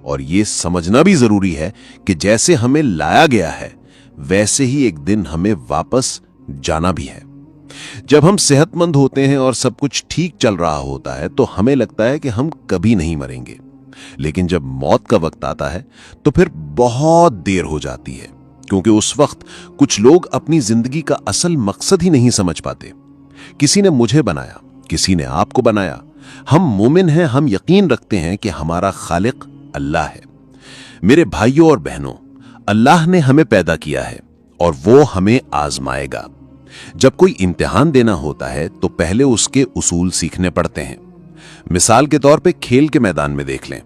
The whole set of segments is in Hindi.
और ये समझना भी जरूरी है कि जैसे हमें लाया गया है वैसे ही एक दिन हमें वापस जाना भी है। जब हम सेहतमंद होते हैं और सब कुछ ठीक चल रहा होता है तो हमें लगता है कि हम कभी नहीं मरेंगे, लेकिन जब मौत का वक्त आता है तो फिर बहुत देर हो जाती है, क्योंकि उस वक्त कुछ लोग अपनी जिंदगी का असल मकसद ही नहीं समझ पाते। किसी ने मुझे बनाया, किसी ने आपको बनाया। हम मोमिन हैं, हम यकीन रखते हैं कि हमारा खालिक अल्लाह है। मेरे भाइयों और बहनों, अल्लाह ने हमें पैदा किया है और वो हमें आजमाएगा। जब कोई इम्तिहान देना होता है तो पहले उसके उसूल सीखने पड़ते हैं। मिसाल के तौर पे खेल के मैदान में देख लें,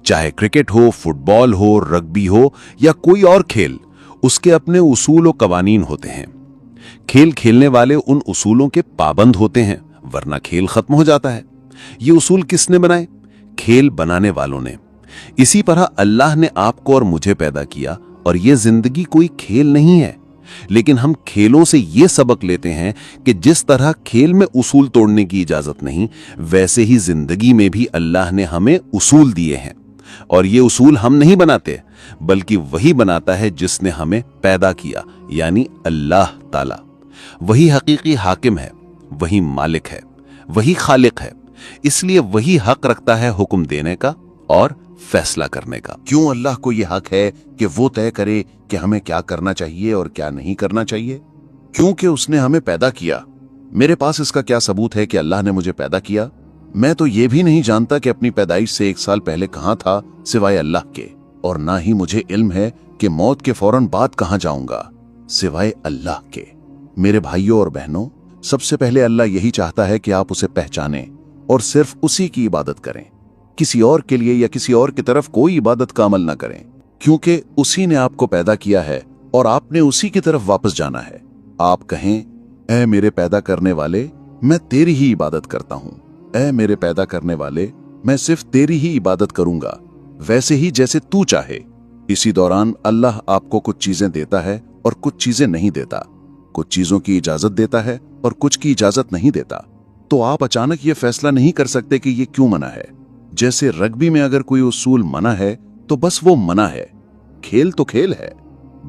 चाहे क्रिकेट हो, फुटबॉल हो, रग्बी हो या कोई और खेल, उसके अपने उसूल और कवानीन होते हैं। खेल खेलने वाले उन उसूलों के पाबंद होते हैं, वरना खेल खत्म हो जाता है। ये उसूल किसने बनाए? खेल बनाने वालों ने। इसी तरह अल्लाह ने आपको और मुझे पैदा किया और ये जिंदगी कोई खेल नहीं है, लेकिन हम खेलों से ये सबक लेते हैं कि जिस तरह खेल में उसूल तोड़ने की इजाजत नहीं, वैसे ही जिंदगी में भी अल्लाह ने हमें उसूल दिए हैं। और ये उसूल हम नहीं बनाते, बल्कि वही बनाता है जिसने हमें पैदा किया, यानी अल्लाह ताला। वही हकीकी हाकिम है, वही मालिक है, वही खालिक है। इसलिए वही हक रखता है हुक्म देने का और फैसला करने का। क्यों अल्लाह को यह हक है कि वो तय करे कि हमें क्या करना चाहिए और क्या नहीं करना चाहिए? क्योंकि उसने हमें पैदा किया। मेरे पास इसका क्या सबूत है कि अल्लाह ने मुझे पैदा किया? मैं तो ये भी नहीं जानता कि अपनी पैदाइश से 1 साल पहले कहां था सिवाय अल्लाह के, और ना ही मुझे इल्म है कि मौत के फौरन बाद कहां जाऊंगा सिवाय अल्लाह के। मेरे भाइयों और बहनों, सबसे पहले अल्लाह यही चाहता है कि आप उसे पहचानें और सिर्फ उसी की इबादत करें। किसी और के लिए या किसी और की तरफ कोई इबादत का अमल ना करें, क्योंकि उसी ने आपको पैदा किया है और आपने उसी की तरफ वापस जाना है। आप कहें, ऐ मेरे पैदा करने वाले, मैं तेरी ही इबादत करता हूं। ऐ मेरे पैदा करने वाले, मैं सिर्फ तेरी ही इबादत करूंगा, वैसे ही जैसे तू चाहे। इसी दौरान अल्लाह आपको कुछ चीजें देता है और कुछ चीजें नहीं देता। कुछ चीजों की इजाजत देता है और कुछ की इजाजत नहीं देता। तो आप अचानक ये फैसला नहीं कर सकते कि ये क्यों मना है। जैसे रग्बी में अगर कोई उसूल मना है तो बस वो मना है, खेल तो खेल है।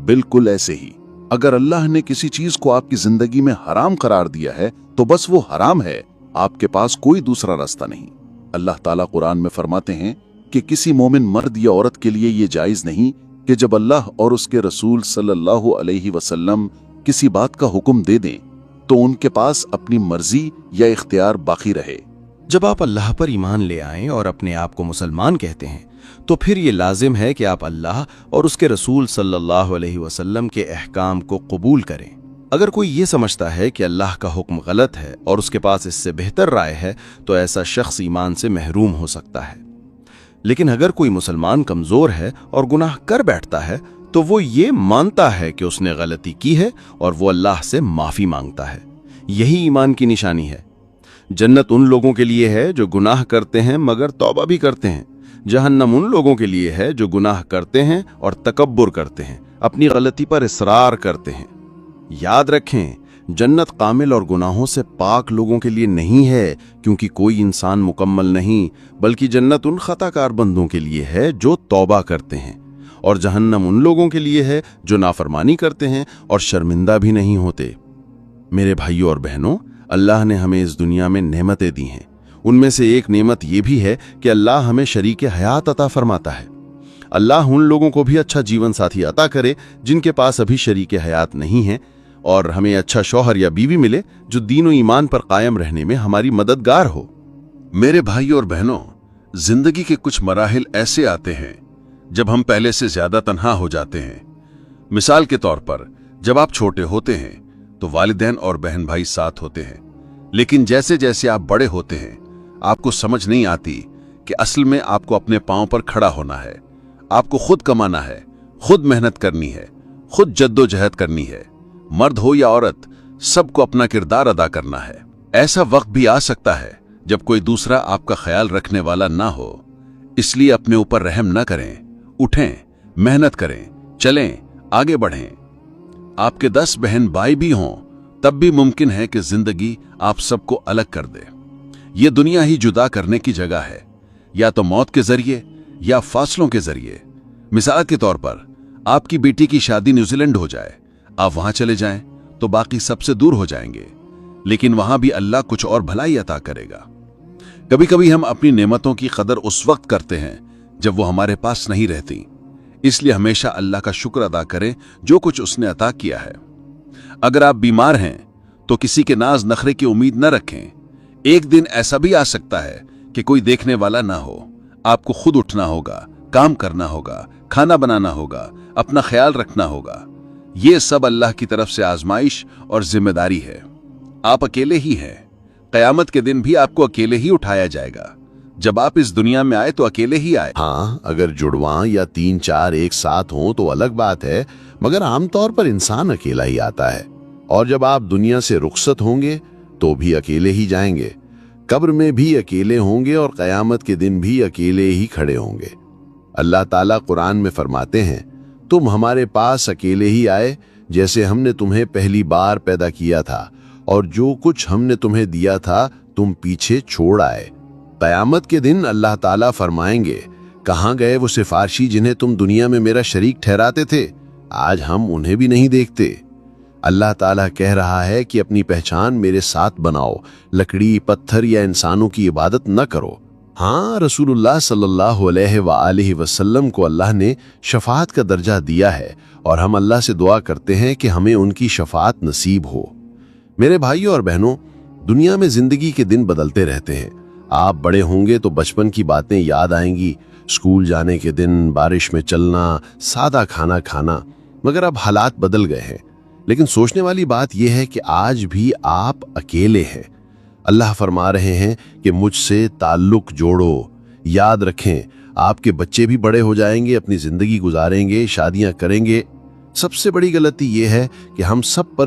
बिल्कुल ऐसे ही अगर अल्लाह ने किसी चीज को आपकी जिंदगी में हराम करार दिया है तो बस वो हराम है, आपके पास कोई दूसरा रास्ता नहीं। अल्लाह ताला कुरान में फरमाते हैं कि किसी मोमिन मर्द या औरत के लिए ये जायज नहीं कि जब अल्लाह और उसके रसूल सल्लल्लाहु अलैहि वसल्लम किसी बात का हुक्म दे दें तो उनके पास अपनी मर्जी या इख्तियार बाकी रहे। जब आप अल्लाह पर ईमान ले आएं और अपने आप को मुसलमान कहते हैं तो फिर ये लाजिम है कि आप अल्लाह और उसके रसूल सल्लल्लाहु अलैहि वसल्लम के अहकाम को कबूल करें। अगर कोई ये समझता है कि अल्लाह का हुक्म गलत है और उसके पास इससे बेहतर राय है तो ऐसा शख्स ईमान से महरूम हो सकता है। लेकिन अगर कोई मुसलमान कमजोर है और गुनाह कर बैठता है तो वो ये मानता है कि उसने गलती की है और वो अल्लाह से माफी मांगता है। यही ईमान की निशानी है। जन्नत उन लोगों के लिए है जो गुनाह करते हैं मगर तौबा भी करते हैं। जहन्नम उन लोगों के लिए है जो गुनाह करते हैं और तकब्बुर करते हैं, अपनी गलती पर इसरार करते हैं। याद रखें, जन्नत कामिल और गुनाहों से पाक लोगों के लिए नहीं है, क्योंकि कोई इंसान मुकम्मल नहीं, बल्कि जन्नत उन खताकार बंदों के लिए है जो तौबा करते हैं। और जहन्नम उन लोगों के लिए है जो नाफरमानी करते हैं और शर्मिंदा भी नहीं होते। मेरे भाइयों और बहनों, अल्लाह ने हमें इस दुनिया में नेमतें दी हैं। उनमें से एक नेमत यह भी है कि अल्लाह हमें शरीके हयात अता फरमाता है। अल्लाह उन लोगों को भी अच्छा जीवन साथी अता करे जिनके पास अभी शरीके हयात नहीं है, और हमें अच्छा शौहर या बीवी मिले जो दीन और ईमान पर कायम रहने में हमारी मददगार हो। मेरे भाइयों और बहनों, जिंदगी के कुछ मराहिल ऐसे आते हैं जब हम पहले से ज्यादा तन्हा हो जाते हैं। मिसाल के तौर पर, जब आप छोटे होते हैं तो वालिदैन और बहन भाई साथ होते हैं, लेकिन जैसे जैसे आप बड़े होते हैं आपको समझ नहीं आती कि असल में आपको अपने पांव पर खड़ा होना है। आपको खुद कमाना है, खुद मेहनत करनी है, खुद जद्दोजहद करनी है। मर्द हो या औरत, सबको अपना किरदार अदा करना है। ऐसा वक्त भी आ सकता है जब कोई दूसरा आपका ख्याल रखने वाला ना हो। इसलिए अपने ऊपर रहम न करें, उठें, मेहनत करें, चलें, आगे बढ़ें। आपके 10 बहन भाई भी हों तब भी मुमकिन है कि जिंदगी आप सबको अलग कर दे। ये दुनिया ही जुदा करने की जगह है, या तो मौत के जरिए या फासलों के जरिए। मिसाल के तौर पर आपकी बेटी की शादी न्यूजीलैंड हो जाए, आप वहां चले जाएं तो बाकी सबसे दूर हो जाएंगे, लेकिन वहां भी अल्लाह कुछ और भलाई अता करेगा। कभी कभी हम अपनी नेमतों की कदर उस वक्त करते हैं जब वो हमारे पास नहीं रहती, इसलिए हमेशा अल्लाह का शुक्र अदा करें जो कुछ उसने अता किया है। अगर आप बीमार हैं तो किसी के नाज नखरे की उम्मीद न रखें। एक दिन ऐसा भी आ सकता है कि कोई देखने वाला ना हो, आपको खुद उठना होगा, काम करना होगा, खाना बनाना होगा, अपना ख्याल रखना होगा। ये सब अल्लाह की तरफ से आजमाइश और जिम्मेदारी है। आप अकेले ही हैं। कयामत के दिन भी आपको अकेले ही उठाया जाएगा। जब आप इस दुनिया में आए तो अकेले ही आए। हाँ, अगर जुड़वा या 3-4 एक साथ हों तो अलग बात है, मगर आमतौर पर इंसान अकेला ही आता है। और जब आप दुनिया से रुखसत होंगे तो भी अकेले ही जाएंगे। कब्र में भी अकेले होंगे और कयामत के दिन भी अकेले ही खड़े होंगे। अल्लाह ताला कुरान में फरमाते हैं, तुम हमारे पास अकेले ही आए जैसे हमने तुम्हें पहली बार पैदा किया था, और जो कुछ हमने तुम्हें दिया था तुम पीछे छोड़ आए। कयामत के दिन अल्लाह ताला फरमाएंगे, कहाँ गए वो सिफारशी जिन्हें तुम दुनिया में मेरा शरीक ठहराते थे? आज हम उन्हें भी नहीं देखते। अल्लाह ताला कह रहा है कि अपनी पहचान मेरे साथ बनाओ, लकड़ी, पत्थर या इंसानों की इबादत न करो। हाँ, रसूलुल्लाह सल्लल्लाहु अलैहि वसल्लम को अल्लाह ने शफाअत का दर्जा दिया है और हम अल्लाह से दुआ करते हैं कि हमें उनकी शफाअत नसीब हो। मेरे भाइयों और बहनों, दुनिया में जिंदगी के दिन बदलते रहते हैं। आप बड़े होंगे तो बचपन की बातें याद आएंगी, स्कूल जाने के दिन, बारिश में चलना, सादा खाना खाना। मगर अब हालात बदल गए हैं। लेकिन सोचने वाली बात यह है कि आज भी आप अकेले हैं। अल्लाह फरमा रहे हैं कि मुझसे ताल्लुक जोड़ो। याद रखें, आपके बच्चे भी बड़े हो जाएंगे, अपनी जिंदगी गुजारेंगे, शादियां करेंगे। सबसे बड़ी गलती यह है कि हम सब पर